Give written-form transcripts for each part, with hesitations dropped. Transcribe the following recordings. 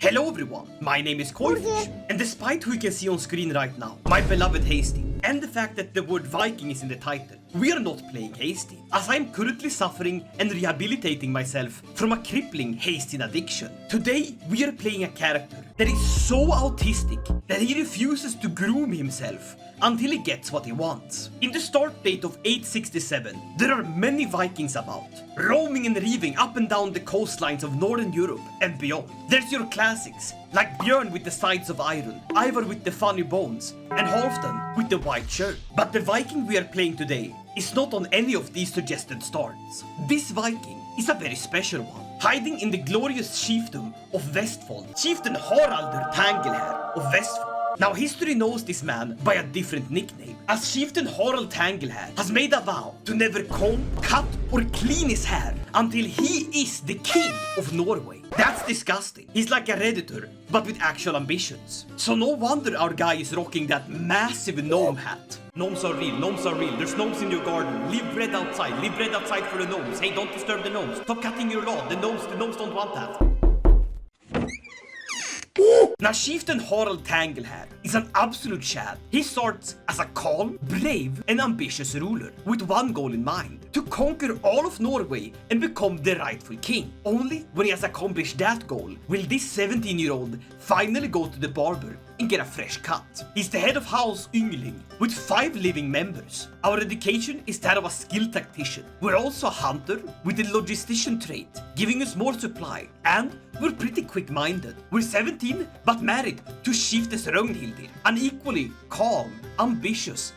Hello everyone, my name is Koifish, and despite who you can see on screen right now, my beloved Hasty, and the fact that the word Viking is in the title, we are not playing Hasty, as I am currently suffering and rehabilitating myself from a crippling Hasty addiction. Today, we are playing a character that is so autistic that he refuses to groom himself until he gets what he wants. In the start date of 867, there are many Vikings about, roaming and reaving up and down the coastlines of Northern Europe and beyond. There's your classics, like Björn with the sides of iron, Ivar with the funny bones, and Halfdan with the white shirt. But the Viking we are playing today is not on any of these suggested starts. This Viking is a very special one, hiding in the glorious chiefdom of Westfold, Chieftain Harald Tanglehair of Westfold. Now history knows this man by a different nickname, as Chieftain Harald Tanglehair has made a vow to never comb, cut or clean his hair until he is the king of Norway. That's disgusting. He's like a Redditor, but with actual ambitions. So no wonder our guy is rocking that massive gnome hat. Gnomes are real, there's gnomes in your garden. Leave bread outside for the gnomes. Hey, don't disturb the gnomes. Stop cutting your lawn, the gnomes don't want that. Now Chieftain Harald Tanglehair is an absolute chad. He starts as a calm, brave and ambitious ruler with one goal in mind: to conquer all of Norway and become the rightful king. Only when he has accomplished that goal will this 17-year-old finally go to the barber and get a fresh cut. He's the head of House Yngling with 5 living members. Our education is that of a skilled tactician. We're also a hunter with the logistician trait, giving us more supply, and we're pretty quick-minded. We're 17 but married to Chiefess Ragnhildir, an equally calm, ambitious,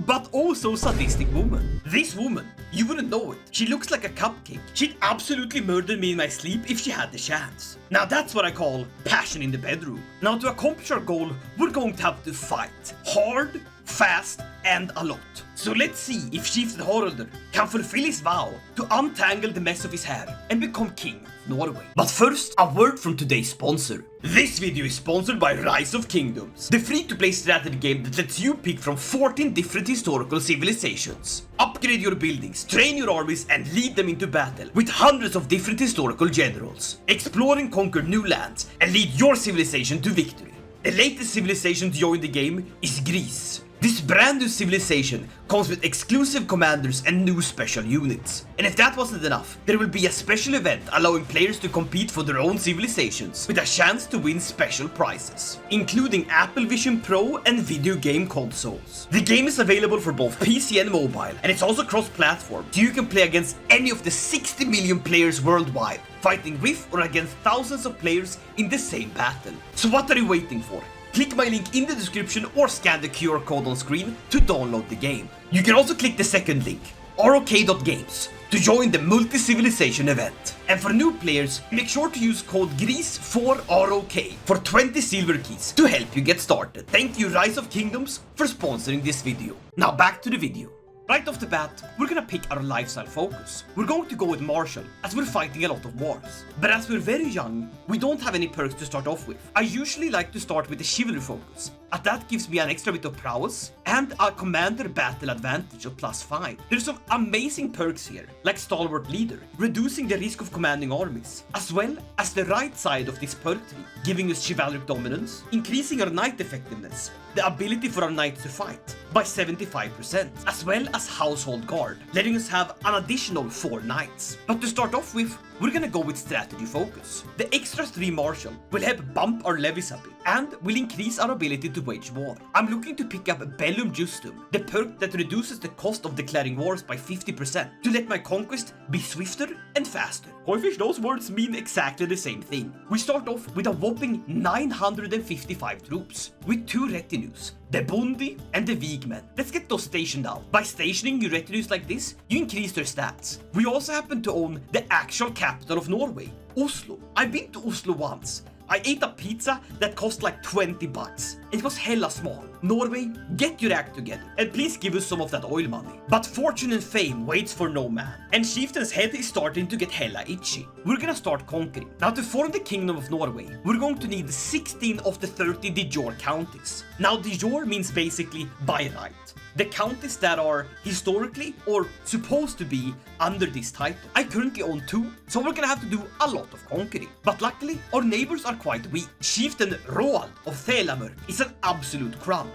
but also sadistic woman. This woman, you wouldn't know it. She looks like a cupcake. She'd absolutely murder me in my sleep if she had the chance. Now that's what I call passion in the bedroom. Now to accomplish our goal, we're going to have to fight. Hard, fast, and a lot. So let's see if Chieftain Harald can fulfill his vow to untangle the mess of his hair and become king of Norway. But first, a word from today's sponsor. This video is sponsored by Rise of Kingdoms, the free-to-play strategy game that lets you pick from 14 different historical civilizations. Upgrade your buildings, train your armies, and lead them into battle with hundreds of different historical generals. Explore and conquer new lands and lead your civilization to victory. The latest civilization to join the game is Greece. This brand new civilization comes with exclusive commanders and new special units. And if that wasn't enough, there will be a special event allowing players to compete for their own civilizations with a chance to win special prizes, including Apple Vision Pro and video game consoles. The game is available for both PC and mobile, and it's also cross-platform, so you can play against any of the 60 million players worldwide, fighting with or against thousands of players in the same battle. So what are you waiting for? Click my link in the description or scan the QR code on screen to download the game. You can also click the second link, rok.games, to join the multi-civilization event. And for new players, make sure to use code GREASE4ROK for 20 silver keys to help you get started. Thank you Rise of Kingdoms for sponsoring this video. Now back to the video. Right off the bat, we're gonna pick our lifestyle focus. We're going to go with martial, as we're fighting a lot of wars. But as we're very young, we don't have any perks to start off with. I usually like to start with the chivalry focus, as that gives me an extra bit of prowess and a commander battle advantage of +5. There's some amazing perks here, like Stalwart Leader, reducing the risk of commanding armies, as well as the right side of this perk tree, giving us chivalric dominance, increasing our knight effectiveness, the ability for our knights to fight by 75%, as well as Household Guard, letting us have an additional 4 knights. But to start off with, we're gonna go with strategy focus. The extra 3 martial will help bump our levies a bit and will increase our ability to wage war. I'm looking to pick up Bellum Justum, the perk that reduces the cost of declaring wars by 50%, to let my conquest be swifter and faster. Koifish, those words mean exactly the same thing. We start off with a whopping 955 troops, with 2 retinues, the Bundi and the Vigmen. Let's get those stationed out. By stationing your retinues like this, you increase their stats. We also happen to own the actual capital of Norway, Oslo. I've been to Oslo once. I ate a pizza that cost like 20 bucks. It was hella small. Norway, get your act together and please give us some of that oil money. But fortune and fame waits for no man, and Chieftain's head is starting to get hella itchy. We're gonna start conquering. Now to form the Kingdom of Norway, we're going to need 16 of the 30 de jure counties. Now de jure means basically by right. the counties that are historically or supposed to be under this title. I currently own 2, so we're gonna have to do a lot of conquering. But luckily, our neighbors are quite weak. Chieftain Roald of Tanglehair is an absolute crown.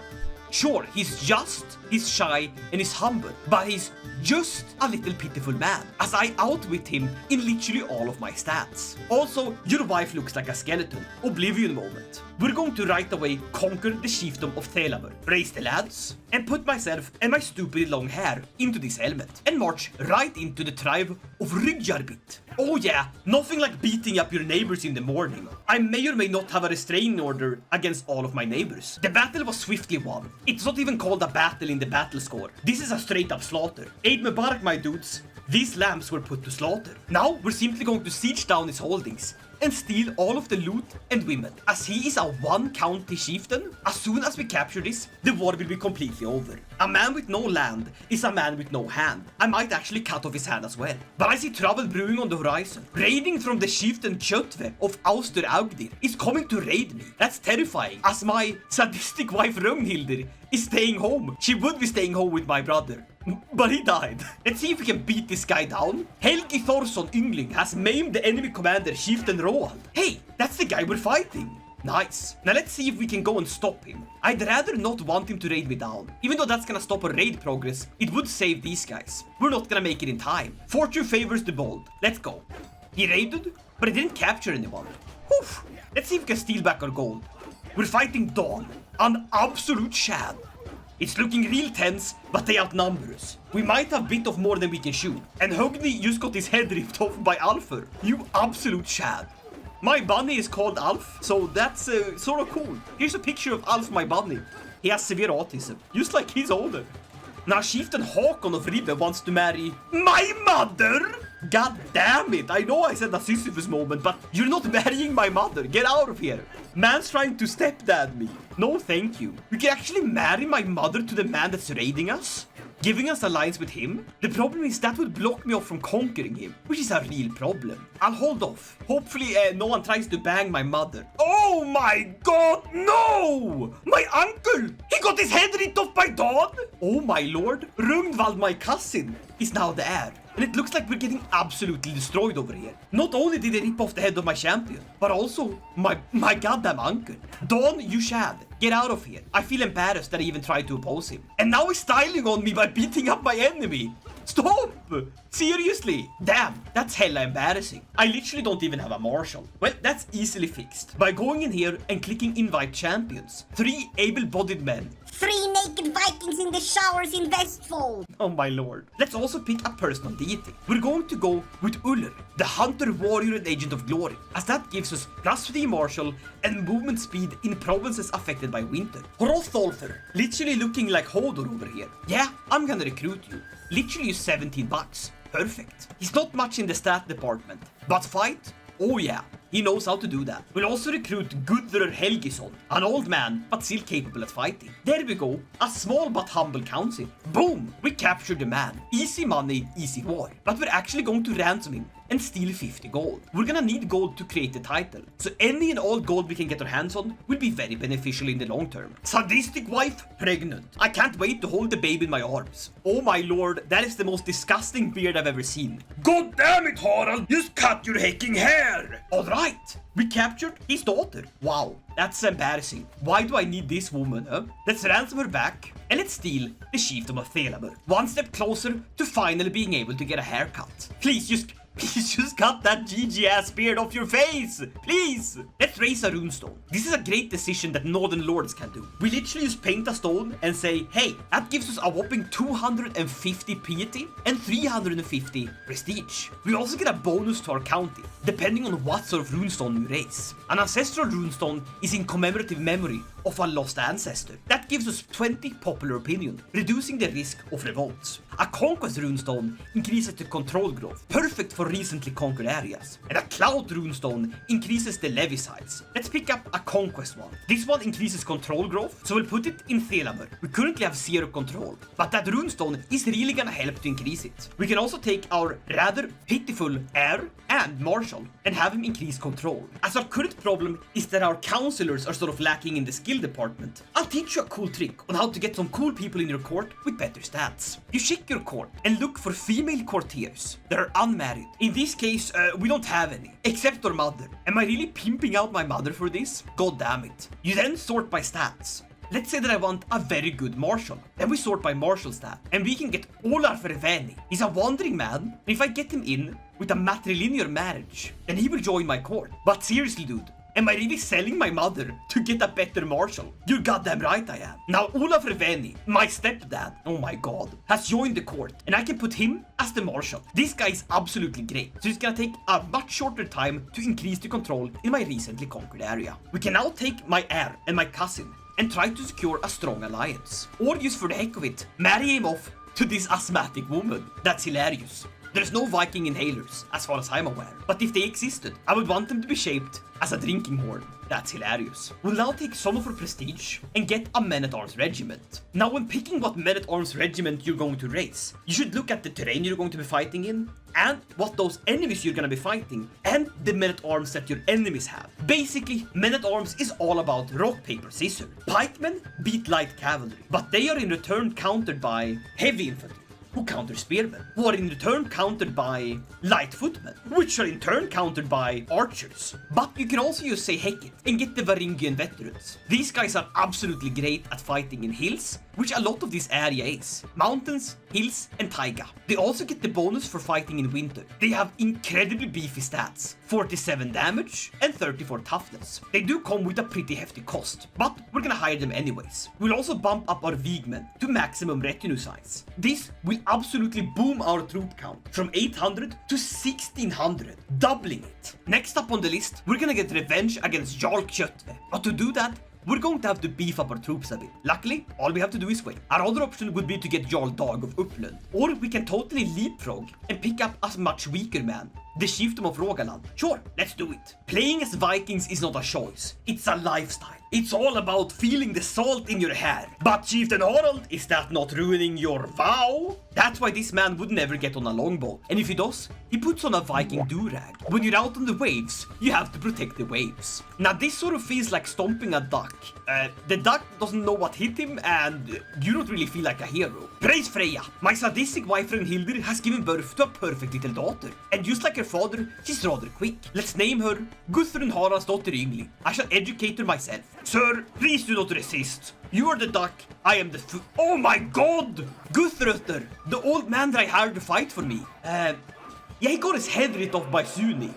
Sure, he's just, he's shy, and he's humble, but he's just a little pitiful man, as I outwit him in literally all of my stats. Also, your wife looks like a skeleton. Oblivion moment. We're going to right away conquer the chiefdom of Tanglehair, raise the lads, and put myself and my stupid long hair into this helmet, and march right into the tribe of Rygjarbit. Oh yeah, nothing like beating up your neighbors in the morning. I may or may not have a restraining order against all of my neighbors. The battle was swiftly won. It's not even called a battle in the battle score. This is a straight up slaughter. Eid Mubarak, my dudes. These lambs were put to slaughter. Now we're simply going to siege down his holdings and steal all of the loot and women. As he is a 1 county chieftain, as soon as we capture this, the war will be completely over. A man with no land is a man with no hand. I might actually cut off his hand as well. But I see trouble brewing on the horizon. Raiding from the chieftain Kjotve of Auster Augdir is coming to raid me. That's terrifying, as my sadistic wife Ragnhildur is staying home. She would be staying home with my brother, but he died. Let's see if we can beat this guy down. Helgi Thorsson Yngling has maimed the enemy commander Chieftain Roald. Hey, that's the guy we're fighting. Nice. Now let's see if we can go and stop him. I'd rather not want him to raid me down. Even though that's gonna stop our raid progress, it would save these guys. We're not gonna make it in time. Fortune favors the bold. Let's go. He raided, but he didn't capture anyone. Whew. Let's see if we can steal back our gold. We're fighting Dawn, an absolute shad. It's looking real tense, but they outnumber us. We might have bit of more than we can shoot. And Hogni just got his head ripped off by Alfur. You absolute shad. My bunny is called Alf, so that's sort of cool. Here's a picture of Alf, my bunny. He has severe autism, just like his owner. Now Chieftain Håkon of Ribbe wants to marry my mother? God damn it, I know I said a Sisyphus moment, but you're not marrying my mother. Get out of here. Man's trying to stepdad me. No thank you. You can actually marry my mother to the man that's raiding us? Giving us alliance with him? The problem is that would block me off from conquering him, which is a real problem. I'll hold off. Hopefully no one tries to bang my mother. Oh my god, no! My uncle! He got his head ripped off by Dawn? Oh my lord, Rungvald, my cousin, is now the heir. And it looks like we're getting absolutely destroyed over here. Not only did they rip off the head of my champion, but also my goddamn uncle. Dawn, you shad. Get out of here. I feel embarrassed that I even tried to oppose him. And now he's styling on me by beating up my enemy. Stop! Seriously? Damn, that's hella embarrassing. I literally don't even have a marshal. Well, that's easily fixed. By going in here and clicking invite champions. 3 able-bodied men. 3 naked Vikings in the showers in Vestfold. Oh my lord. Let's also pick a personal deity. We're going to go with Uller, the hunter, warrior, and agent of glory, as that gives us +3 martial and movement speed in provinces affected by winter. Hrotholfer, literally looking like Hodor over here. Yeah, I'm gonna recruit you. Literally 17 bucks. Perfect. He's not much in the stat department, but fight? Oh yeah, he knows how to do that. We'll also recruit Gudrur Helgisson, an old man, but still capable at fighting. There we go, a small but humble council. Boom, we captured the man. Easy money, easy war. But we're actually going to ransom him and steal 50 gold. We're gonna need gold to create the title, so any and all gold we can get our hands on will be very beneficial in the long term. Sadistic wife, pregnant. I can't wait to hold the baby in my arms. Oh my lord, that is the most disgusting beard I've ever seen. God damn it, Harald, just cut your hecking hair. Alright, we captured his daughter. Wow, that's embarrassing. Why do I need this woman, huh? Let's ransom her back and let's steal the chiefdom of Tanglehair. One step closer to finally being able to get a haircut. Please just cut that GG ass beard off your face! Please! Let's raise a runestone. This is a great decision that Northern Lords can do. We literally just paint a stone and say, hey, that gives us a whopping 250 piety and 350 prestige. We also get a bonus to our county, depending on what sort of runestone we raise. An ancestral runestone is in commemorative memory of a lost ancestor. That gives us 20 popular opinion, reducing the risk of revolts. A conquest runestone increases the control growth, perfect for recently conquered areas. And a cloud runestone increases the levy size. Let's pick up a conquest one. This one increases control growth, so we'll put it in Tanglehair. We currently have 0 control, but that runestone is really gonna help to increase it. We can also take our rather pitiful heir and marshal and have him increase control, as our current problem is that our councillors are sort of lacking in the skill skill department, I'll teach you a cool trick on how to get some cool people in your court with better stats. You check your court and look for female courtiers that are unmarried. In this case, we don't have any, except our mother. Am I really pimping out my mother for this? God damn it. You then sort by stats. Let's say that I want a very good marshal. Then we sort by marshal stat. And we can get Olaf Fairhair. He's a wandering man. And if I get him in with a matrilinear marriage, then he will join my court. But seriously, dude, am I really selling my mother to get a better marshal? You're goddamn right I am. Now Olaf Fairhair, my stepdad, oh my god, has joined the court. And I can put him as the marshal. This guy is absolutely great. So it's gonna take a much shorter time to increase the control in my recently conquered area. We can now take my heir and my cousin and try to secure a strong alliance. Or just for the heck of it, marry him off to this asthmatic woman. That's hilarious. There's no Viking inhalers, as far as I'm aware. But if they existed, I would want them to be shaped as a drinking horn. That's hilarious. We'll now take some of our prestige and get a men-at-arms regiment. Now when picking what men-at-arms regiment you're going to raise, you should look at the terrain you're going to be fighting in, and what those enemies you're gonna be fighting, and the men-at-arms that your enemies have. Basically, men-at-arms is all about rock, paper, scissors. Pikemen beat light cavalry, but they are in return countered by heavy infantry, who counter spearmen, who are in return countered by light footmen, which are in turn countered by archers. But you can also use say Heket and get the Varangian veterans. These guys are absolutely great at fighting in hills, which a lot of this area is. Mountains, hills, and taiga. They also get the bonus for fighting in winter. They have incredibly beefy stats, 47 damage and 34 toughness. They do come with a pretty hefty cost, but we're gonna hire them anyways. We'll also bump up our Vigmen to maximum retinue size. This will absolutely boom our troop count from 800 to 1600, doubling it. Next up on the list, we're gonna get revenge against Jarl Kjøtve. But to do that, we're going to have to beef up our troops a bit. Luckily, all we have to do is wait. Our other option would be to get Jarl Dag of Upland. Or we can totally leapfrog and pick up a much weaker man, the Chieftain of Rogaland. Sure, let's do it. Playing as Vikings is not a choice, it's a lifestyle. It's all about feeling the salt in your hair. But Chieftain Harald, is that not ruining your vow? That's why this man would never get on a longbow. And if he does, he puts on a Viking do-rag. When you're out on the waves, you have to protect the waves. Now this sort of feels like stomping a duck. The duck doesn't know what hit him and you don't really feel like a hero. Praise Freya! My sadistic wife friend Hildur has given birth to a perfect little daughter. And just like her father, she's rather quick. Let's name her Guthrun Haraldsdottir Yngli. I shall educate her myself. Sir, please do not resist. You are the duck, I am the Oh my god! Guthruther, the old man that I hired to fight for me. Yeah, he got his head ripped off by Suni.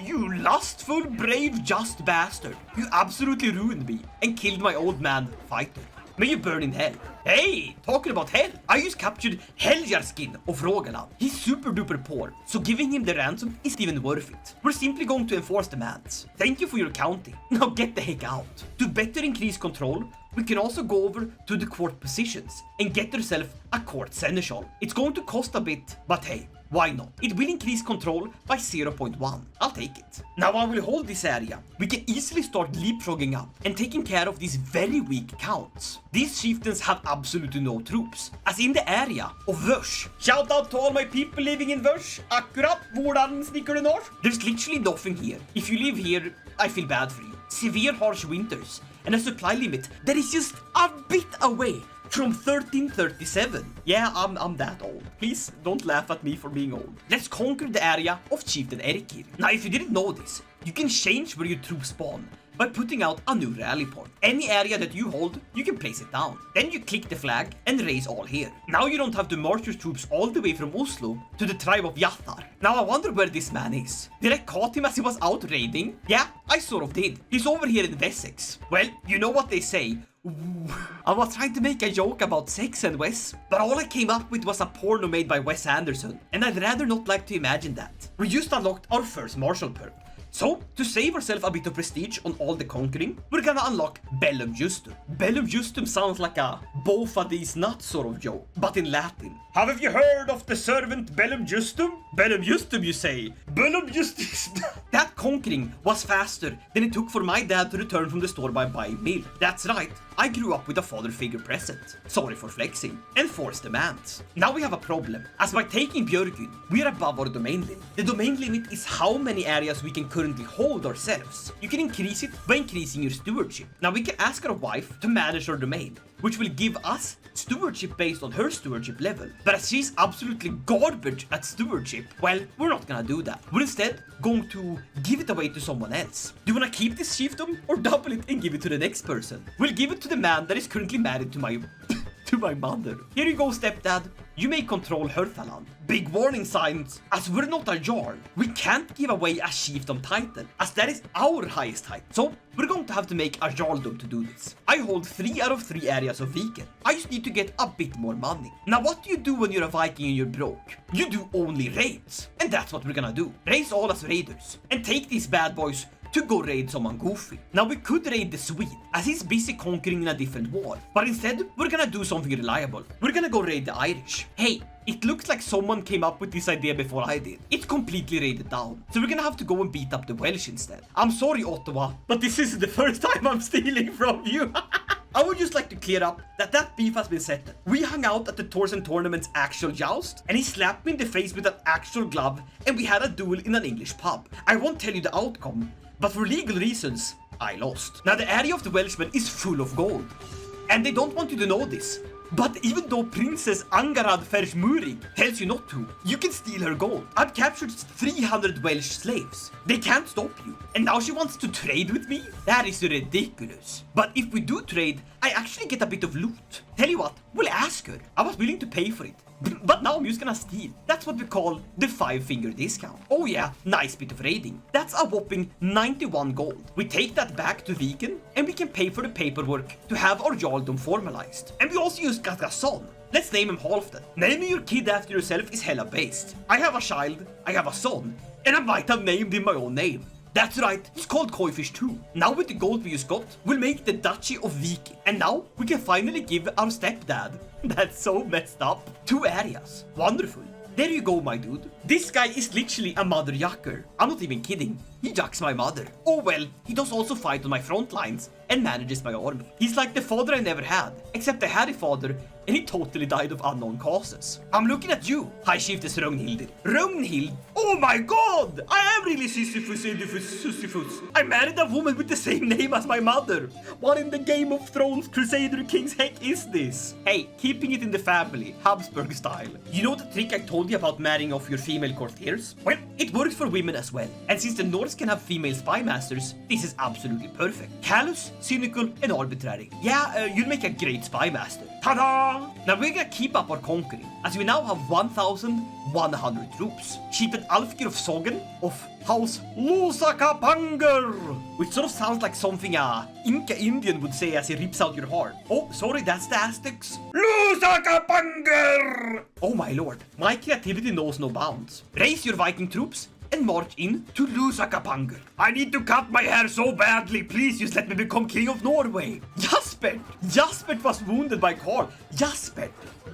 You lustful, brave, just bastard. You absolutely ruined me and killed my old man fighter. May you burn in hell. Hey, talking about hell, I just captured Heljarskin of Rogaland. He's super duper poor, so giving him the ransom isn't even worth it. We're simply going to enforce demands. Thank you for your counting. Now get the heck out. To better increase control, we can also go over to the court positions and get yourself a court seneschal. It's going to cost a bit, but hey, why not? It will increase control by 0.1. I'll take it. Now I will hold this area. We can easily start leapfrogging up and taking care of these very weak counts. These chieftains have absolutely no troops, as in the area of Vörs. Shout out to all my people living in Vörs. Akkurat, hvordan snikker det norsk? There's literally nothing here. If you live here, I feel bad for you. Severe harsh winters and a supply limit that is just a bit away from 1337. Yeah, I'm that old. Please don't laugh at me for being old. Let's conquer the area of Chieftain Erikir. Now, if you didn't know this, you can change where your troops spawn by putting out a new rally point. Any area that you hold, you can place it down. Then you click the flag and raise all here. Now you don't have to march your troops all the way from Oslo to the tribe of Yathar. Now I wonder where this man is. Did I caught him as he was out raiding? Yeah, I sort of did. He's over here in Wessex. Well, you know what they say. I was trying to make a joke about sex and Wes, but all I came up with was a porno made by Wes Anderson, and I'd rather not like to imagine that. We just unlocked our first martial perk. So, to save ourselves a bit of prestige on all the conquering, we're gonna unlock Bellum Justum. Bellum Justum sounds like a both of these nuts sort of joke, but in Latin. Have you heard of the servant Bellum Justum? Bellum Justum, you say? Bellum Justus. That conquering was faster than it took for my dad to return from the store by buying meal. That's right, I grew up with a father figure present. Sorry for flexing. Enforced demands. Now we have a problem, as by taking Björgvin, we are above our domain limit. The domain limit is how many areas we can currently hold ourselves. You can increase it by increasing your stewardship. Now we can ask our wife to manage our domain, which will give us stewardship based on her stewardship level. But as she's absolutely garbage at stewardship, well, we're not gonna do that. We're instead going to give it away to someone else. Do you wanna keep this chiefdom or double it and give it to the next person? We'll give it to the man that is currently married to my to my mother. Here you go, stepdad. You may control Hörfaland. Big warning signs, as we're not a Jarl. We can't give away a chiefdom title, as that is our highest title. So we're going to have to make a Jarldom to do this. I hold 3 out of 3 areas of Viking. I just need to get a bit more money. Now what do you do when you're a Viking and you're broke? You do only raids. And that's what we're gonna do. Raise all as raiders. And take these bad boys to go raid someone goofy. Now we could raid the Swede, as he's busy conquering in a different war. But instead, we're gonna do something reliable. We're gonna go raid the Irish. Hey, it looks like someone came up with this idea before I did. It's completely raided down. So we're gonna have to go and beat up the Welsh instead. I'm sorry, Ottawa, but this is the first time I'm stealing from you. I would just like to clear up that beef has been settled. We hung out at the Torsen tournament's actual joust, and he slapped me in the face with an actual glove, and we had a duel in an English pub. I won't tell you the outcome, but for legal reasons, I lost. Now the area of the Welshmen is full of gold, and they don't want you to know this. But even though Princess Angarad Fersmurig tells you not to, you can steal her gold. I've captured 300 Welsh slaves. They can't stop you. And now she wants to trade with me? That is ridiculous. But if we do trade, I actually get a bit of loot. Tell you what, we'll ask her. I was willing to pay for it. But now I'm just gonna steal. That's what we call the 5-finger discount. Oh yeah, nice bit of raiding. That's a whopping 91 gold. We take that back to Viken, and we can pay for the paperwork to have our Jarldom formalized. And we also use Gagason. Let's name him Halfdan. Naming your kid after yourself is hella based. I have a child, I have a son, and I might have named him my own name. That's right, he's called Koifish too. Now with the gold we just got, we'll make the Duchy of Viking. And now we can finally give our stepdad, that's so messed up, 2 areas. Wonderful. There you go, my dude. This guy is literally a mother yucker. I'm not even kidding. He yucks my mother. Oh well, he does also fight on my front lines and manages my army. He's like the father I never had, except I had a father and he totally died of unknown causes. I'm looking at you, High Chiefess Ragnhild. Ragnhild? Oh my god! I am really Sisyphus. I married a woman with the same name as my mother. What in the Game of Thrones Crusader Kings heck is this? Hey, keeping it in the family, Habsburg style. You know the trick I told you about marrying off your female courtiers? Well, it works for women as well. And since the Norse can have female spy masters, this is absolutely perfect. Callous, cynical, and arbitrary. Yeah, you'll make a great spy master. Ta-da! Now we're gonna keep up our conquering, as we now have 1,100 troops. Chieftain Alfgir of Sogn of House Lusakapanger, which sort of sounds like something a Inca Indian would say as he rips out your heart. Oh, sorry, that's the Aztecs. Lusakapanger! Oh my lord, my creativity knows no bounds. Raise your Viking troops and march in to Lusakapanger. I need to cut my hair so badly. Please just let me become king of Norway. Jaspert! Jaspert was wounded by Karl. Jaspert!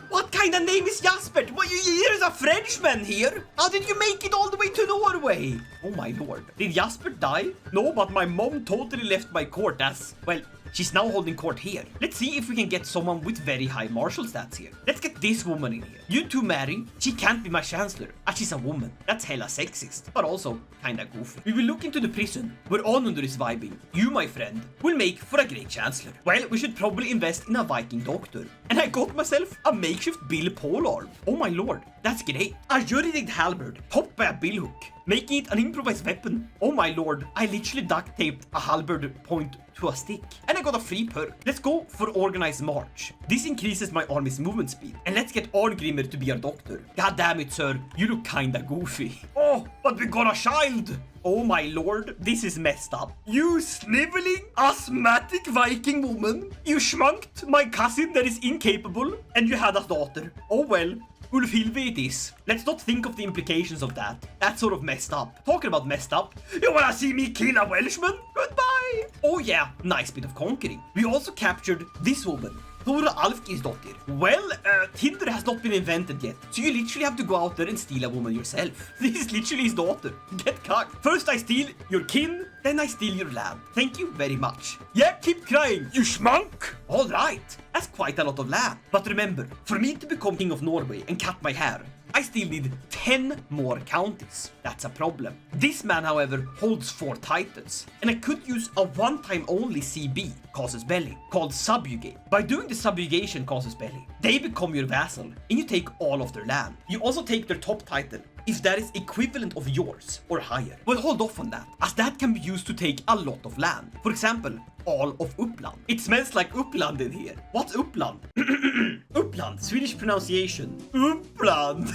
What kind of name is Jaspert? Well, there's a Frenchman here. How did you make it all the way to Norway? Oh my lord. Did Jaspert die? No, but my mom totally left my court as, well, she's now holding court here. Let's see if we can get someone with very high martial stats here. Let's get this woman in here. You two marry. She can't be my chancellor, as she's a woman. That's hella sexist, but also kinda goofy. We will look into the prison where Onundur is vibing. You, my friend, will make for a great chancellor. Well, we should probably invest in a Viking doctor. And I got myself a makeshift bill polearm. Oh my lord, that's great. A jury-rigged halberd, topped by a billhook, making it an improvised weapon. Oh my lord, I literally duct taped a halberd point to a stick. And I got a free perk. Let's go for organized march. This increases my army's movement speed. And let's get Arngrimr to be our doctor. God damn it, sir. You look kinda goofy. Oh, but we got a child. Oh my lord, this is messed up. You sniveling, asthmatic Viking woman. You schmunked my cousin that is incapable, and you had a daughter. Oh well. Ulfhilve it is. Let's not think of the implications of that. That's sort of messed up. Talking about messed up, you wanna see me kill a Welshman? Goodbye! Oh yeah, nice bit of conquering. We also captured this woman, Thora Alfgeirsdottir. Well, Tinder has not been invented yet, so you literally have to go out there and steal a woman yourself. This is literally his daughter. Get cocked. First I steal your kin, then I steal your land. Thank you very much. Yeah, keep crying, you schmunk! Alright, that's quite a lot of land. But remember, for me to become King of Norway and cut my hair, I still need 10 more counties. That's a problem. This man, however, holds 4 titles, and I could use a one-time only CB, Casus Belli, called Subjugate. By doing the subjugation Casus Belli, they become your vassal, and you take all of their land. You also take their top title, if that is equivalent of yours or higher. Well, hold off on that, as that can be used to take a lot of land. For example, all of Upland. It smells like Upland in here. What's Upland? Upland, Swedish pronunciation. Upland.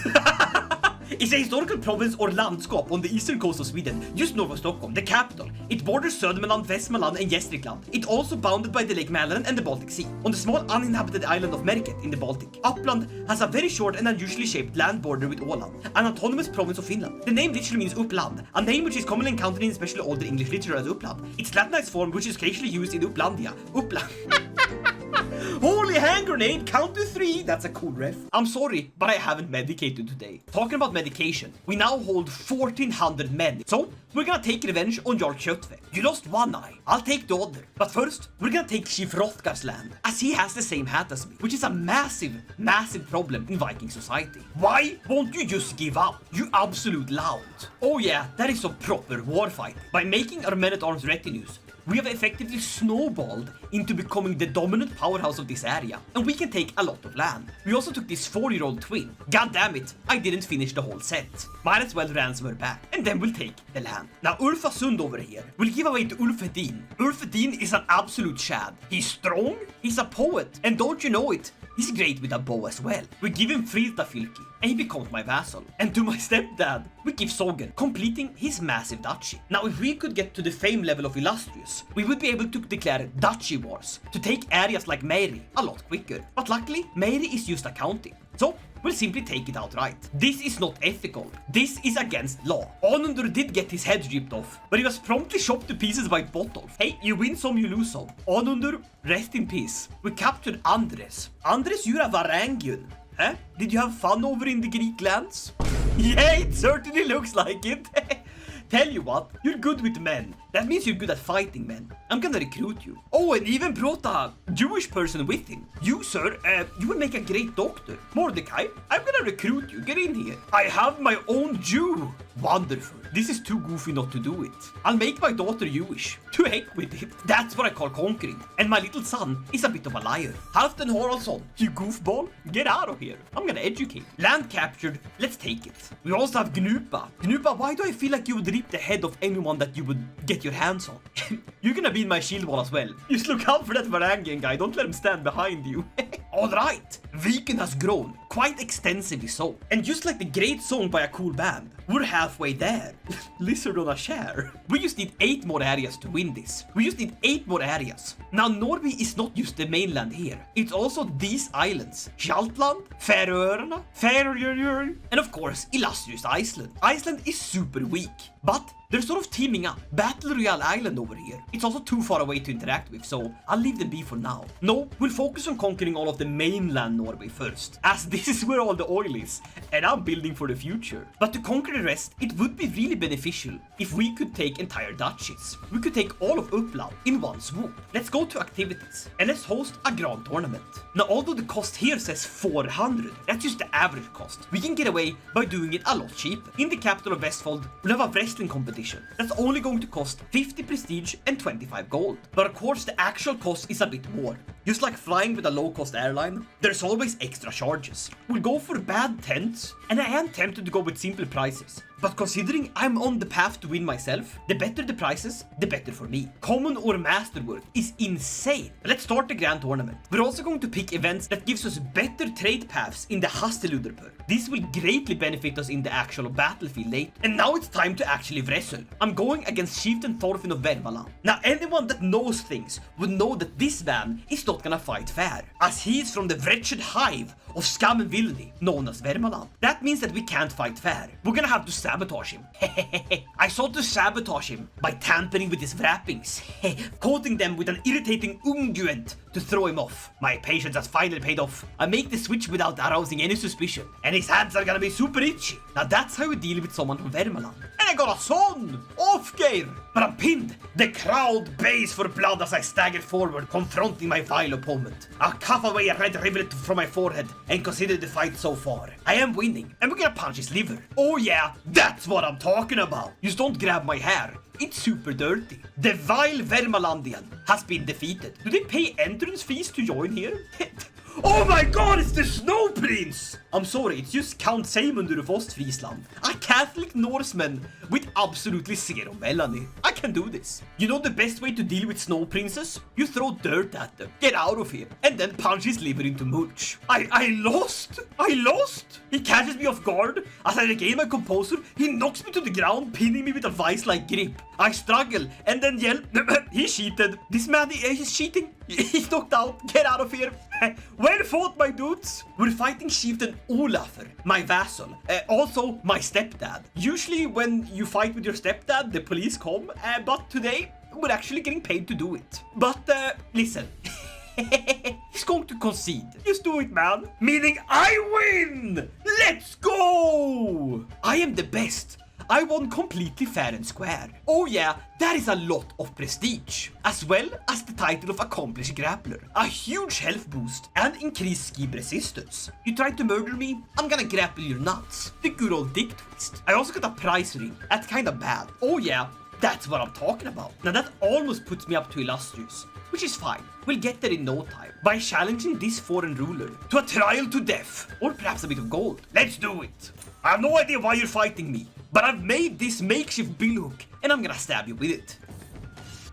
It's a historical province or landskap on the eastern coast of Sweden, just north of Stockholm, the capital. It borders Södermanland, Västmanland and Gästrikland. It's also bounded by the Lake Mälaren and the Baltic Sea, on the small uninhabited island of Merket in the Baltic. Upland has a very short and unusually shaped land border with Åland, an autonomous province of Finland. The name literally means Upland, a name which is commonly encountered in especially older English literature as Upland. Its Latinized form, which is occasionally used in Upplandia, Upland. Holy hand grenade, count to 3. That's a cool ref. I'm sorry, but I haven't medicated today. Talking about medication, we now hold 1400 men. So, we're gonna take revenge on Jarl Köttve. You lost one eye, I'll take the other. But first, we're gonna take Chief Hrothgar's land, as he has the same hat as me, which is a massive, massive problem in Viking society. Why won't you just give up, you absolute lout? Oh yeah, that is some proper warfighting. By making our men-at-arms retinues, we have effectively snowballed into becoming the dominant powerhouse of this area, and we can take a lot of land. We also took this 4-year-old twin. God damn it, I didn't finish the whole set. Might as well ransom her back, and then we'll take the land. Now Ulfasund over here will give away to Ulfhedin. Ulfhedin is an absolute shad. He's strong, he's a poet, and don't you know it, he's great with a bow as well. We give him Friltafylki, and he becomes my vassal. And to my stepdad, we give Sogn, completing his massive duchy. Now, if we could get to the fame level of Illustrious, we would be able to declare duchy wars, to take areas like Meri a lot quicker. But luckily, Meri is just a county. So, we'll simply take it outright. This is not ethical. This is against law. Onundur did get his head ripped off, but he was promptly chopped to pieces by Botolf. Hey, you win some, you lose some. Onundur, rest in peace. We captured Andres. Andres, you're a Varangian. Huh? Did you have fun over in the Greek lands? Yeah, it certainly looks like it. Tell you what, you're good with men. That means you're good at fighting men. I'm gonna recruit you. Oh, and even brought a Jewish person with him. You, sir, you will make a great doctor. Mordecai, I'm gonna recruit you. Get in here. I have my own Jew. Wonderful. This is too goofy not to do it. I'll make my daughter Jewish. To heck with it. That's what I call conquering. And my little son is a bit of a liar. Halfdan Haraldsson, you goofball. Get out of here. I'm gonna educate. Land captured. Let's take it. We also have Gnupa. Gnupa, why do I feel like you would rip the head of anyone that you would get your hands on? You're gonna be in my shield wall as well. Just look out for that Varangian guy. Don't let him stand behind you. Alright. Viken has grown. Quite extensively so. And just like the great song by a cool band, we're halfway there. Lizard on a share. We just need 8 more areas to win this. We just need 8 more areas. Now Norway is not just the mainland here. It's also these islands. Hjaltland, Färöarna, and of course Illustrious Iceland. Iceland is super weak, but they're sort of teaming up. Battle Royale Island over here. It's also too far away to interact with, so I'll leave them be for now. No, we'll focus on conquering all of the mainland Norway first, as this is where all the oil is, and I'm building for the future. But to conquer the rest, it would be really beneficial if we could take entire duchies. We could take all of Upland in one swoop. Let's go to activities, and let's host a grand tournament. Now, although the cost here says 400, that's just the average cost. We can get away by doing it a lot cheaper. In the capital of Vestfold, we'll have a wrestling competition. That's only going to cost 50 prestige and 25 gold. But of course, the actual cost is a bit more. Just like flying with a low-cost airline, there's always extra charges. We'll go for bad tents, and I am tempted to go with simple prices. But considering I'm on the path to win myself, the better the prices, the better for me. Common or masterwork is insane. Let's start the grand tournament. We're also going to pick events that gives us better trade paths in the Hasteluderpur. This will greatly benefit us in the actual battlefield later. And now it's time to actually wrestle. I'm going against Chieftain Thorfinn of Vermaland. Now anyone that knows things would know that this man is not gonna fight fair, as he is from the wretched hive of scum and villainy known as Vermaland. That means that we can't fight fair. We're gonna have to sabotage him. I sought to sabotage him by tampering with his wrappings, coating them with an irritating unguent to throw him off. My patience has finally paid off. I make the switch without arousing any suspicion, and his hands are gonna be super itchy. Now that's how we deal with someone from Vermaland. And I got a son! Off-gear! But I'm pinned. The crowd bays for blood as I stagger forward, confronting my vile opponent. I cough away a red rivulet from my forehead and consider the fight so far. I am winning, and we're gonna punch his liver. Oh yeah, that's what I'm talking about. Just don't grab my hair. It's super dirty. The vile Vermalandian has been defeated. Do they pay entrance fees to join here? Oh my god, it's the Snow Prince! I'm sorry, it's just Count Seymundur of Ostfriesland. A Catholic Norseman with absolutely zero melanie. I can do this. You know the best way to deal with snow princes? You throw dirt at them, get out of here, and then punch his liver into mulch. I lost! I lost! He catches me off guard. As I regain my composure, he knocks me to the ground, pinning me with a vice-like grip. I struggle, and then yell, he cheated. This man, he's cheating. He's knocked out. Get out of here. Well fought, my dudes. We're fighting Chieftain Olafur, my vassal. Also, my stepdad. Usually when you fight with your stepdad, the police come. But today, we're actually getting paid to do it. But, listen. He's going to concede. Just do it, man. Meaning I win! Let's go! I am the best. I won completely fair and square. Oh yeah, that is a lot of prestige. As well as the title of Accomplished Grappler. A huge health boost and increased skip resistance. You tried to murder me? I'm gonna grapple your nuts. The good old dick twist. I also got a prize ring. That's kinda bad. Oh yeah, that's what I'm talking about. Now that almost puts me up to illustrious, which is fine. We'll get there in no time by challenging this foreign ruler to a trial to death, or perhaps a bit of gold. Let's do it. I have no idea why you're fighting me, but I've made this makeshift billhook, and I'm gonna stab you with it.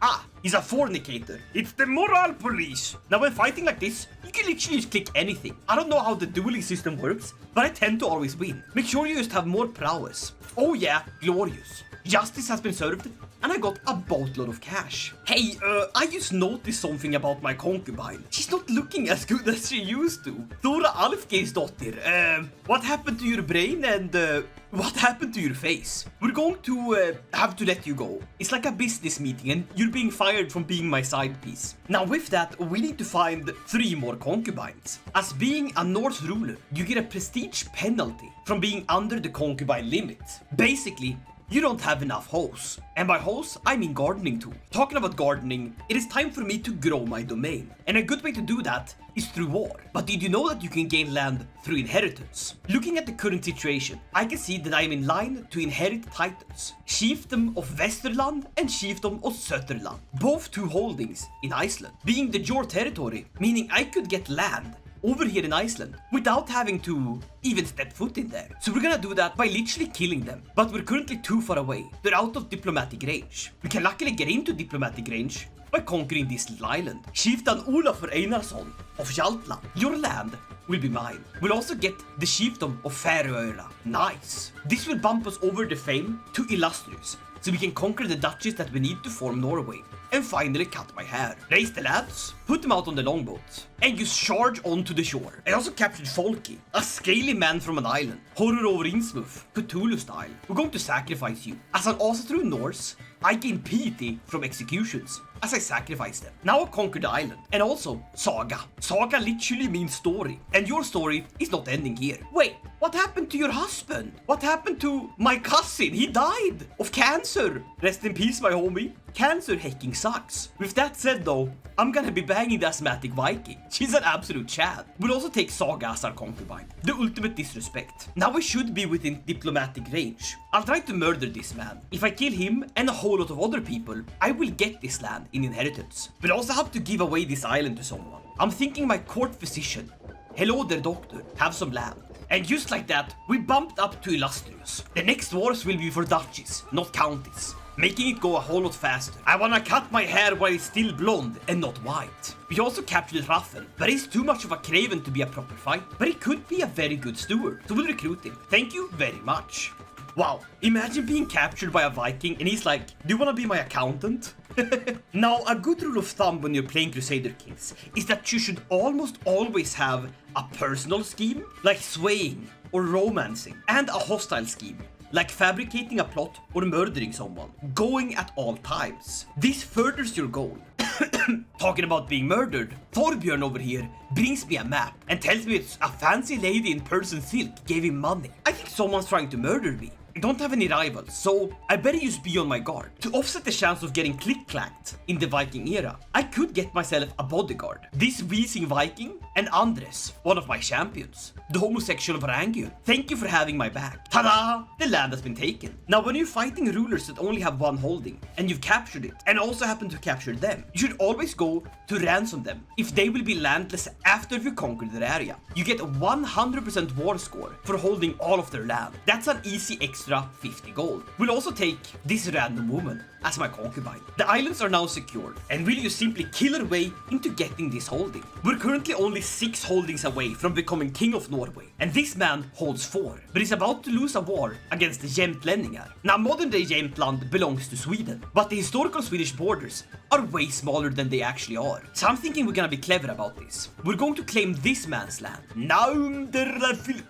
Ah, he's a fornicator. It's the moral police. Now when fighting like this, you can literally just click anything. I don't know how the dueling system works, but I tend to always win. Make sure you just have more prowess. Oh yeah, glorious. Justice has been served, and I got a boatload of cash. Hey, I just noticed something about my concubine. She's not looking as good as she used to. Thora Alfgeisdottir, what happened to your brain and what happened to your face? We're going to have to let you go. It's like a business meeting and you're being fired from being my side piece. Now with that, we need to find 3 more concubines. As being a Norse ruler, you get a prestige penalty from being under the concubine limit. Basically, you don't have enough hoes. And by hoes, I mean gardening too. Talking about gardening, it is time for me to grow my domain. And a good way to do that is through war. But did you know that you can gain land through inheritance? Looking at the current situation, I can see that I am in line to inherit titles. Chiefdom of Westerland and Chiefdom of Söderland. Both 2 holdings in Iceland. Being the Jor territory, meaning I could get land over here in Iceland without having to even step foot in there. So we're gonna do that by literally killing them. But we're currently too far away. They're out of diplomatic range. We can luckily get into diplomatic range by conquering this little island. Chieftain Olafur Einarsson of Jarldom. Your land will be mine. We'll also get the Chiefdom of Fairhair. Nice. This will bump us over the fame to illustrious, so we can conquer the duchies that we need to form Norway. And finally cut my hair. Raise the lads, put them out on the longboat, and just charge onto the shore. I also captured Folky, a scaly man from an island. Horror over Innsmouth, Cthulhu style. We're going to sacrifice you. As an Austro Norse, I gain piety from executions as I sacrifice them. Now I conquered the island. And also, Saga. Saga literally means story. And your story is not ending here. Wait, what happened to your husband? What happened to my cousin? He died of cancer. Rest in peace, my homie. Cancer hecking sucks. With that said though, I'm gonna be banging the asthmatic Viking. She's an absolute chad. We'll also take Saga as our concubine. The ultimate disrespect. Now we should be within diplomatic range. I'll try to murder this man. If I kill him and a whole lot of other people, I will get this land in inheritance. We'll also have to give away this island to someone. I'm thinking my court physician. Hello there, doctor. Have some land. And just like that, we bumped up to illustrious. The next wars will be for duchies, not counties, making it go a whole lot faster. I wanna cut my hair while it's still blonde and not white. We also captured Raffen, but he's too much of a craven to be a proper fighter. But he could be a very good steward, so we'll recruit him. Thank you very much. Wow, imagine being captured by a Viking and he's like, do you wanna be my accountant? Now, a good rule of thumb when you're playing Crusader Kings is that you should almost always have a personal scheme, like swaying or romancing, and a hostile scheme, like fabricating a plot or murdering someone, going at all times. This furthers your goal. Talking about being murdered, Thorbjörn over here brings me a map and tells me it's a fancy lady in Persian silk gave him money. I think someone's trying to murder me. I don't have any rivals, so I better use Be on my guard. To offset the chance of getting click-clacked in the Viking era, I could get myself a bodyguard. This wheezing Viking and Andres, one of my champions, the homosexual Varangian. Thank you for having my back. Ta-da! The land has been taken. Now when you're fighting rulers that only have one holding, and you've captured it, and also happen to capture them, you should always go to ransom them, if they will be landless after you conquer their area. You get a 100% war score for holding all of their land. That's an easy extra 50 gold. We'll also take this random woman as my concubine. The islands are now secured, and will you simply kill her way into getting this holding? We're currently only 6 holdings away from becoming King of Norway, and this man holds 4, but is about to lose a war against the Jämtlänningar. Now modern day Jämtland belongs to Sweden, but the historical Swedish borders are way smaller than they actually are. So I'm thinking we're gonna be clever about this. We're going to claim this man's land.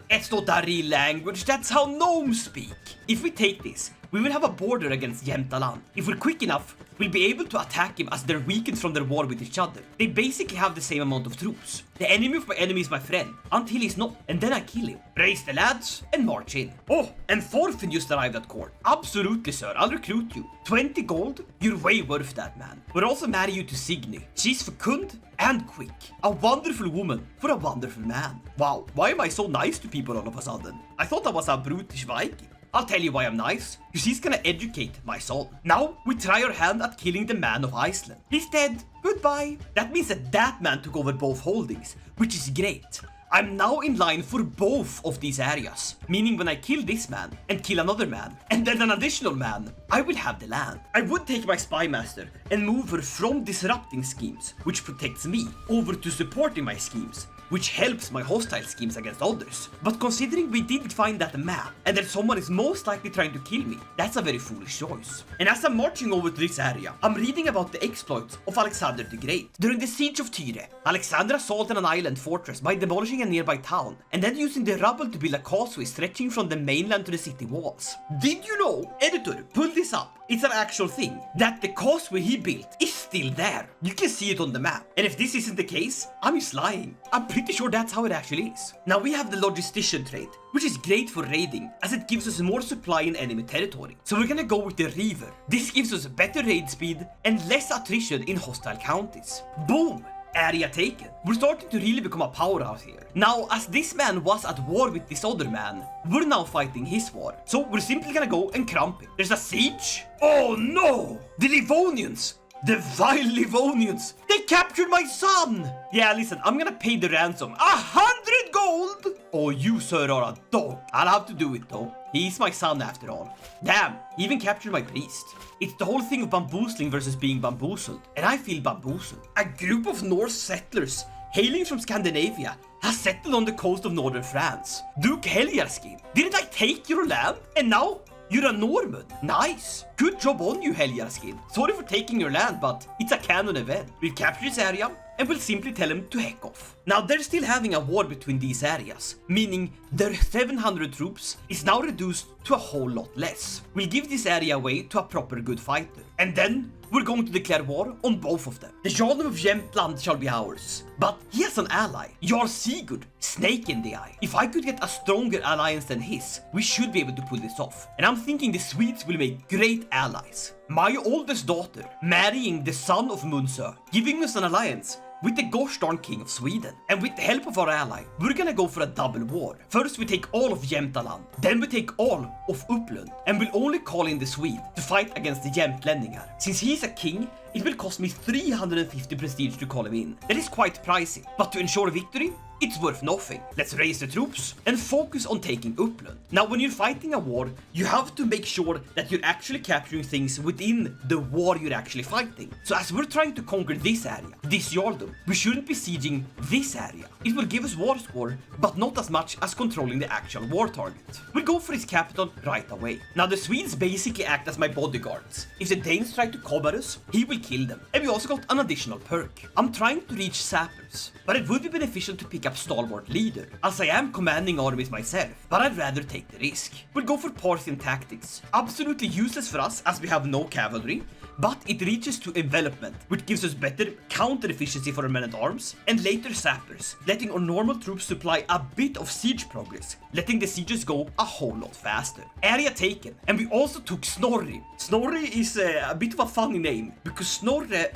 It's not a real language, that's how gnomes speak. If we take this, we will have a border against Jämtland. If we're quick enough, we'll be able to attack him as they're weakened from their war with each other. They basically have the same amount of troops. The enemy of my enemy is my friend, until he's not, and then I kill him. Raise the lads, and march in. Oh, and Thorfinn just arrived at court. Absolutely, sir, I'll recruit you. 20 gold? You're way worth that, man. We'll also marry you to Signy. She's fecund and quick. A wonderful woman for a wonderful man. Wow, why am I so nice to people all of a sudden? I thought I was a brutish Viking. I'll tell you why I'm nice, because he's gonna educate my son. Now, we try our hand at killing the man of Iceland. He's dead. Goodbye. That means that man took over both holdings, which is great. I'm now in line for both of these areas, meaning when I kill this man and kill another man and then an additional man, I will have the land. I would take my spy master and move her from disrupting schemes, which protects me, over to supporting my schemes, which helps my hostile schemes against others. But considering we did find that map, and that someone is most likely trying to kill me, that's a very foolish choice. And as I'm marching over to this area, I'm reading about the exploits of Alexander the Great. During the siege of Tyre, Alexander assaulted an island fortress by demolishing a nearby town, and then using the rubble to build a causeway stretching from the mainland to the city walls. Did you know, editor, pull this up, it's an actual thing, that the causeway he built is still there. You can see it on the map. And if this isn't the case, I'm just lying. I'm pretty sure that's how it actually is. Now we have the logistician trait, which is great for raiding, as it gives us more supply in enemy territory. So we're gonna go with the Reaver. This gives us better raid speed and less attrition in hostile counties. Boom! Area taken. We're starting to really become a powerhouse here. Now, as this man was at war with this other man, we're now fighting his war. So we're simply gonna go and crump it. There's a siege? Oh no! The Livonians! The vile Livonians! They captured my son! Yeah, listen, I'm gonna pay the ransom. 100 gold! Oh, you sir are a dog. I'll have to do it though. He's my son after all. Damn, he even captured my priest. It's the whole thing of bamboozling versus being bamboozled. And I feel bamboozled. A group of Norse settlers hailing from Scandinavia has settled on the coast of northern France. Duke Heljarskin, didn't I take your land? And now you're a Norman. Nice. Good job on you, Heljarskin. Sorry for taking your land, but it's a canon event. We've captured this area, and we'll simply tell him to heck off. Now, they're still having a war between these areas, meaning their 700 troops is now reduced to a whole lot less. We'll give this area away to a proper good fighter, and then we're going to declare war on both of them. The Jarldom of Jämtland shall be ours, but he has an ally, Jarl Sigurd, snake in the eye. If I could get a stronger alliance than his, we should be able to pull this off. And I'm thinking the Swedes will make great allies. My oldest daughter marrying the son of Munsö, giving us an alliance with the gosh darn king of Sweden. And with the help of our ally, we're gonna go for a double war. First we take all of Jämtland, then we take all of Upland, and we'll only call in the Swede to fight against the Jämtlänningar. Since he's a king, it will cost me 350 prestige to call him in. That is quite pricey, but to ensure victory, it's worth nothing. Let's raise the troops and focus on taking Upland. Now, when you're fighting a war, you have to make sure that you're actually capturing things within the war you're actually fighting. So as we're trying to conquer this area, this Jarldom, we shouldn't be sieging this area. It will give us war score, but not as much as controlling the actual war target. We'll go for his capital right away. Now, the Swedes basically act as my bodyguards. If the Danes try to combat us, he will kill them. And we also got an additional perk. I'm trying to reach sappers, but it would be beneficial to pick up stalwart leader, as I am commanding armies myself, but I'd rather take the risk. We'll go for Parthian tactics. Absolutely useless for us as we have no cavalry, but it reaches to envelopment, which gives us better counter efficiency for our men-at-arms, and later sappers, letting our normal troops supply a bit of siege progress, letting the sieges go a whole lot faster. Area taken, and we also took Snorri. Snorri is a bit of a funny name, because Snorri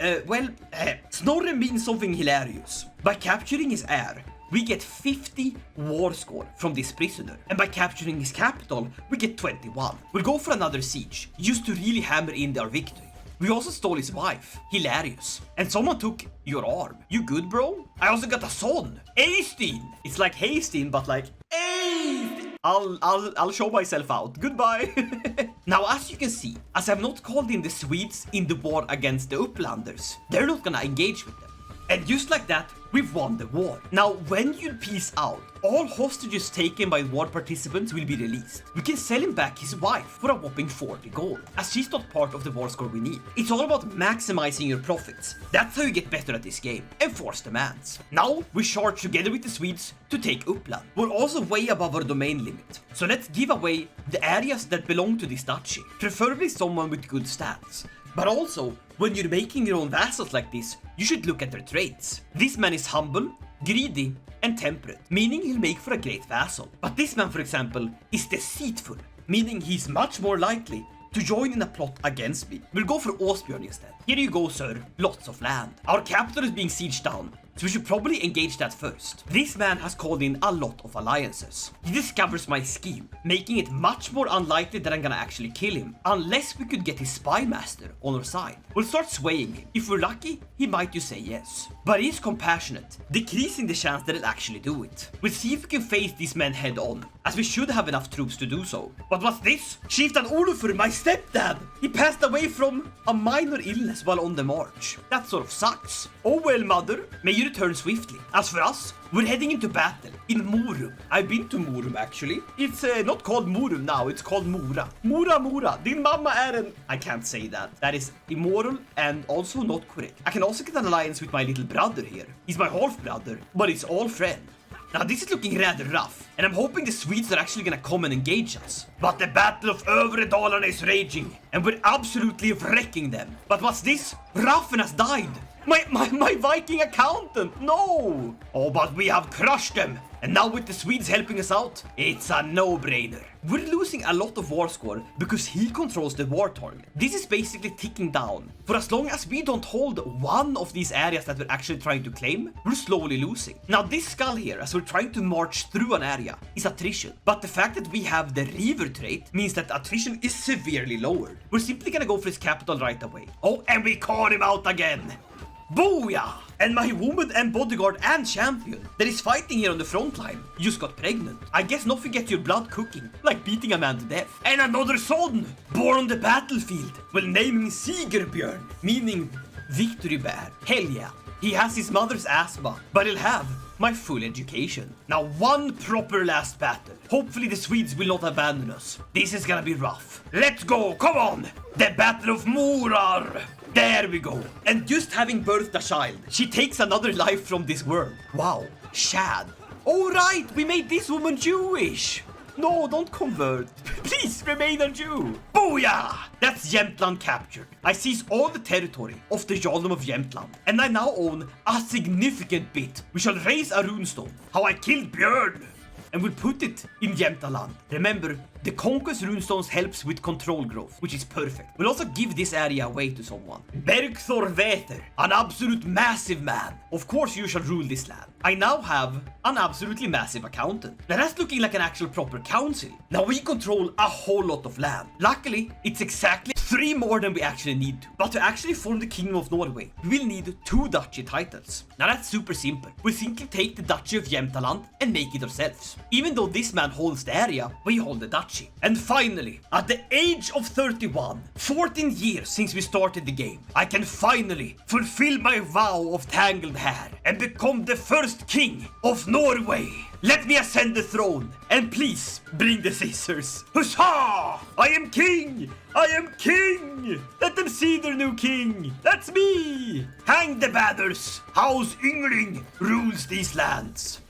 means something hilarious. By capturing his heir, we get 50 war score from this prisoner, and by capturing his capital, we get 21. We'll go for another siege, just to really hammer in our victory. We also stole his wife, hilarious. And someone took your arm. You good, bro? I also got a son, Eystein. It's like Haystein, but like Eystein. I'll show myself out. Goodbye. Now, as you can see, as I've not called in the Swedes in the war against the Uplanders, they're not gonna engage with them. And just like that, we've won the war. Now, when you peace out, all hostages taken by war participants will be released. We can sell him back his wife for a whopping 40 gold, as she's not part of the war score we need. It's all about maximizing your profits. That's how you get better at this game, enforce demands. Now, we charge together with the Swedes to take Upland. We're also way above our domain limit, so let's give away the areas that belong to this duchy, preferably someone with good stats. But also, when you're making your own vassals like this, you should look at their traits. This man is humble, greedy, and temperate, meaning he'll make for a great vassal. But this man, for example, is deceitful, meaning he's much more likely to join in a plot against me. We'll go for Åsbjörn instead. Here you go, sir. Lots of land. Our capital is being sieged down, so we should probably engage that first. This man has called in a lot of alliances. He discovers my scheme, making it much more unlikely that I'm gonna actually kill him, unless we could get his spy master on our side. We'll start swaying him. If we're lucky, he might just say yes. But he's compassionate, decreasing the chance that he'll actually do it. We'll see if we can face these men head on, as we should have enough troops to do so. But what's this? Chieftain Olufur, my stepdad! He passed away from a minor illness while on the march. That sort of sucks. Oh well, mother, may you return swiftly. As for us, we're heading into battle in Morum. I've been to Morum actually. It's not called Morum now, it's called Mora. Mora. Din mamma är en... I can't say that. That is immoral and also not correct. I can also get an alliance with my little brother here. He's my half brother, but it's all friend. Now this is looking rather rough, and I'm hoping the Swedes are actually gonna come and engage us. But the Battle of Övre Dalarna is raging, and we're absolutely wrecking them. But what's this? Raffen has died! My Viking accountant! No! Oh, but we have crushed them! And now with the Swedes helping us out, it's a no-brainer. We're losing a lot of war score because he controls the war target. This is basically ticking down. For as long as we don't hold one of these areas that we're actually trying to claim, we're slowly losing. Now this skull here, as we're trying to march through an area, is attrition. But the fact that we have the Reaver trait means that attrition is severely lowered. We're simply gonna go for his capital right away. Oh, and we caught him out again! Booyah! And my woman and bodyguard and champion that is fighting here on the front line just got pregnant. I guess nothing gets your blood cooking, like beating a man to death. And another son, born on the battlefield. We'll name him Sigurbjörn, meaning victory bear. Hell yeah. He has his mother's asthma, but he'll have my full education. Now one proper last battle. Hopefully the Swedes will not abandon us. This is gonna be rough. Let's go, come on! The Battle of Morar! There we go. And just having birthed a child, she takes another life from this world. Wow, Shad. Oh right, we made this woman Jewish. No, don't convert. Please remain a Jew. Booyah! That's Jämtland captured. I seize all the territory of the Jarldom of Jämtland, and I now own a significant bit. We shall raise a runestone. How I killed Björn. And we'll put it in Jämtland. Remember, the conquest runestones helps with control growth, which is perfect. We'll also give this area away to someone. Bergthor Veter, an absolute massive man. Of course you shall rule this land. I now have an absolutely massive accountant. Now that's looking like an actual proper council. Now we control a whole lot of land. Luckily, it's exactly 3 more than we actually need to. But to actually form the Kingdom of Norway, we will need 2 duchy titles. Now that's super simple. We simply take the Duchy of Jämtland and make it ourselves. Even though this man holds the area, we hold the duchy. And finally, at the age of 31, 14 years since we started the game, I can finally fulfill my vow of tangled hair and become the first king of Norway. Let me ascend the throne, and please bring the scissors. Huzzah! I am king! I am king! Let them see their new king. That's me! Hang the bathers! House Yngling rules these lands.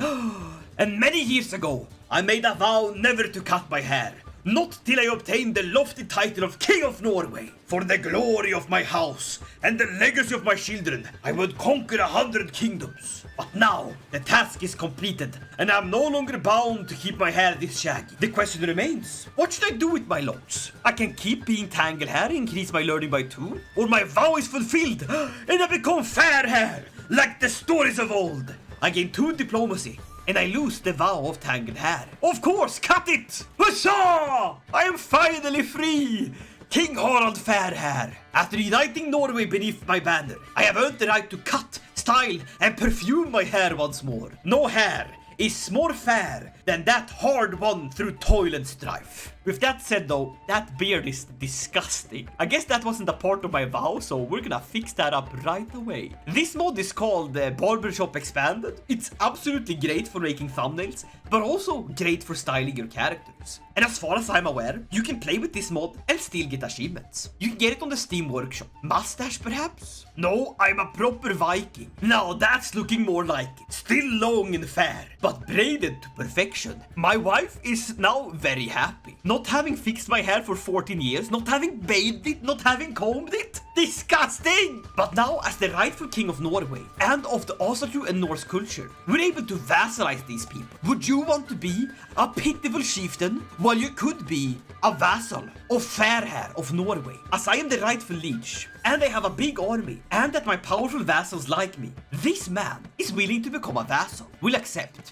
And many years ago, I made a vow never to cut my hair. not till I obtain the lofty title of King of Norway. For the glory of my house and the legacy of my children, I would conquer 100 kingdoms. But now, the task is completed, and I am no longer bound to keep my hair this shaggy. The question remains, what should I do with my locks? I can keep being Tanglehair, increase my learning by 2, or my vow is fulfilled, and I become Fairhair, like the stories of old. I gain 2 diplomacy, and I lose the vow of tangled hair. Of course, cut it! Huzzah! I am finally free! King Harald Fairhair. After uniting Norway beneath my banner, I have earned the right to cut, style, and perfume my hair once more. No hair is more fair than that hard won through toil and strife. With that said though, that beard is disgusting. I guess that wasn't a part of my vow, so we're gonna fix that up right away. This mod is called Barbershop Expanded. It's absolutely great for making thumbnails, but also great for styling your characters. And as far as I'm aware, you can play with this mod and still get achievements. You can get it on the Steam Workshop. Mustache perhaps? No, I'm a proper Viking. Now that's looking more like it. Still long and fair, but braided to perfection. My wife is now very happy. Not having fixed my hair for 14 years, not having bathed it, not having combed it. Disgusting! But now, as the rightful king of Norway and of the Asatru and Norse culture, we're able to vassalize these people. Would you want to be a pitiful chieftain? Well, you could be a vassal of Fairhair of Norway, as I am the rightful liege, and I have a big army, and that my powerful vassals like me. This man is willing to become a vassal. We'll accept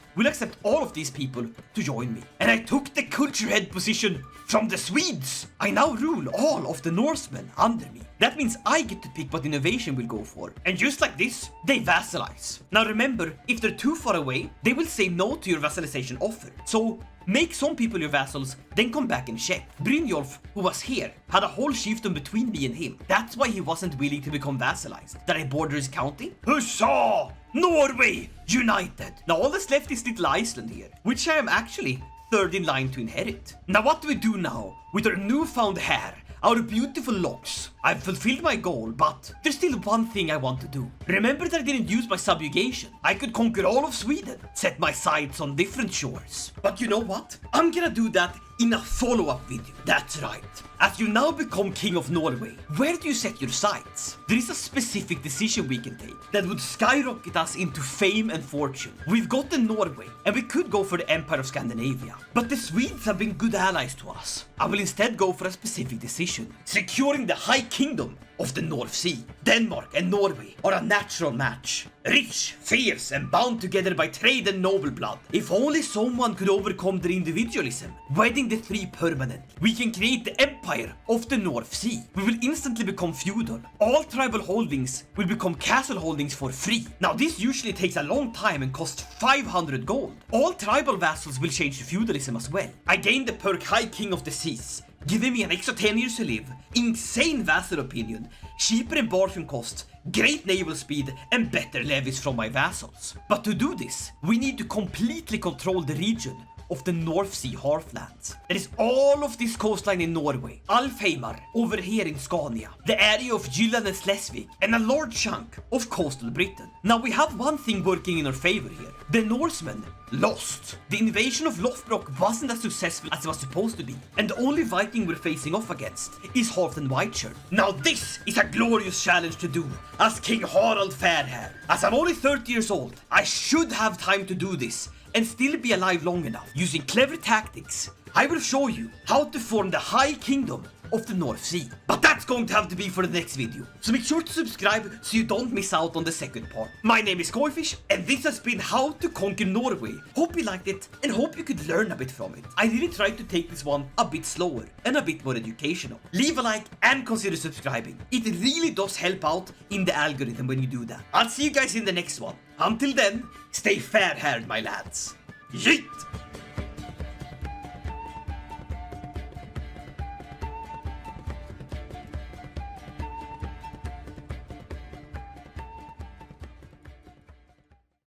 all of these people to join me. And I took the culture head position from the Swedes. I now rule all of the Norsemen under me. That means I get to pick what innovation we'll go for. And just like this, they vassalize. Now remember, if they're too far away, they will say no to your vassalization offer. So make some people your vassals, then come back and check. Brynjolf, who was here, had a whole chiefdom between me and him. That's why he wasn't willing to become vassalized. That I border his county? Huzzah! Norway united! Now all that's left is little Iceland here, which I am actually third in line to inherit. Now what do we do now with our newfound hair? Our beautiful locks. I've fulfilled my goal, but there's still one thing I want to do. Remember that I didn't use my subjugation. I could conquer all of Sweden, set my sights on different shores. But you know what? I'm gonna do that in a follow-up video. That's right. As you now become King of Norway, where do you set your sights? There is a specific decision we can take that would skyrocket us into fame and fortune. We've gotten Norway, and we could go for the Empire of Scandinavia. But the Swedes have been good allies to us. I will instead go for a specific decision. Securing the High Kingdom of the North Sea. Denmark and Norway are a natural match. Rich, fierce, and bound together by trade and noble blood. If only someone could overcome their individualism, wedding the three permanent, we can create the Empire of the North Sea. We will instantly become feudal. All tribal holdings will become castle holdings for free. Now this usually takes a long time and costs 500 gold. All tribal vassals will change to feudalism as well. I gain the perk High King of the Seas, giving me an extra 10 years to live, insane vassal opinion, cheaper embarking costs, great naval speed, and better levies from my vassals. But to do this, we need to completely control the region of the North Sea heartlands. There is all of this coastline in Norway, Alfheimar over here in Scania, the area of Jylland and Schleswig, and a large chunk of coastal Britain. Now we have one thing working in our favor here. The Norsemen lost. The invasion of Lothbrok wasn't as successful as it was supposed to be, and the only Viking we're facing off against is Halfdan Whiteshird. Now this is a glorious challenge to do as King Harald Fairhair. As I'm only 30 years old, I should have time to do this and still be alive long enough. Using clever tactics, I will show you how to form the High Kingdom of the North Sea. But that's going to have to be for the next video, so make sure to subscribe so you don't miss out on the second part. My name is Koifish, and this has been How to Conquer Norway. Hope you liked it, and hope you could learn a bit from it. I really tried to take this one a bit slower and a bit more educational. Leave a like and consider subscribing. It really does help out in the algorithm when you do that. I'll see you guys in the next one. Until then, stay fair-haired, my lads. Yeet!